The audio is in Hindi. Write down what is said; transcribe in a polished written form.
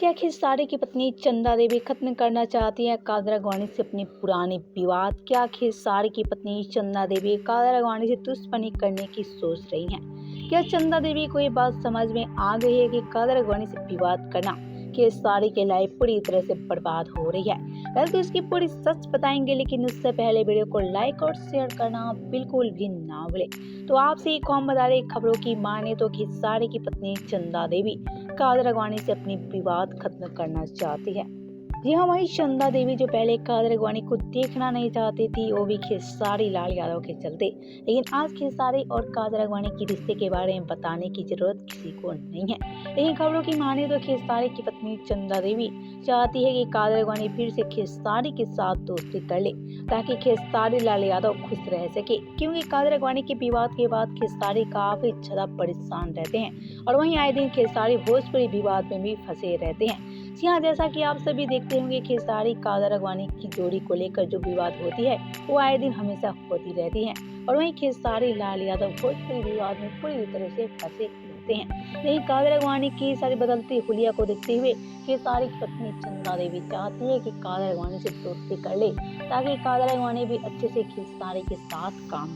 क्या खेसारी की पत्नी चंदा देवी खत्म करना चाहती है कादर अडवाणी से अपने पुराने विवाद? क्या खेसारी की पत्नी चंदा देवी कादर अडवाणी से दुश्मनी करने की सोच रही हैं? क्या चंदा देवी को ये बात समझ में आ गई है कि कादर अडवाणी से विवाद करना खेसारी के लाइफ पूरी तरह से बर्बाद हो रही है? वैसे तो इसकी पूरी सच बताएंगे, लेकिन उससे पहले वीडियो को लाइक और शेयर करना बिल्कुल भी ना भूले। तो आपसे एक कॉम बता रहे, खबरों की माने तो खेसारी की पत्नी चंदा देवी कादर अडवाणी से अपनी विवाद खत्म करना चाहती है। जी हाँ, वही चंदा देवी जो पहले कादर अडवाणी को देखना नहीं चाहती थी, वो भी खेसारी लाल यादव के चलते। लेकिन आज खेसारी और कादर अडवाणी के रिश्ते के बारे में बताने की जरूरत किसी को नहीं है। लेकिन खबरों की माने तो खेसारी की पत्नी चंदा देवी चाहती है कि कादर अडवाणी फिर से खेसारी के साथ दोस्ती कर ले, ताकि खेसारी लाल यादव खुश रह सके। क्योंकि कादर अडवाणी के विवाद के बाद खेसारी काफी ज्यादा परेशान रहते हैं और वहीं आए दिन खेसारी भोजपुरी विवाद में भी फंसे रहते हैं। जी हाँ, जैसा कि आप सभी देखते होंगे, खेसारी कादर अडवाणी की जोड़ी को लेकर जो विवाद होती है वो आए दिन हमेशा होती रहती है। और वहीं खेसारी लाल यादव भोजपुरी विवाद में पूरी तरह से फंसे रहते हैं। लेकिन कादर अडवाणी की सारी बदलती हुलिया को देखते हुए खेसारी की पत्नी चंदा देवी चाहती है कि कादर अडवाणी से दोस्ती कर ले, ताकि कादर अडवाणी भी अच्छे से खेसारी के साथ काम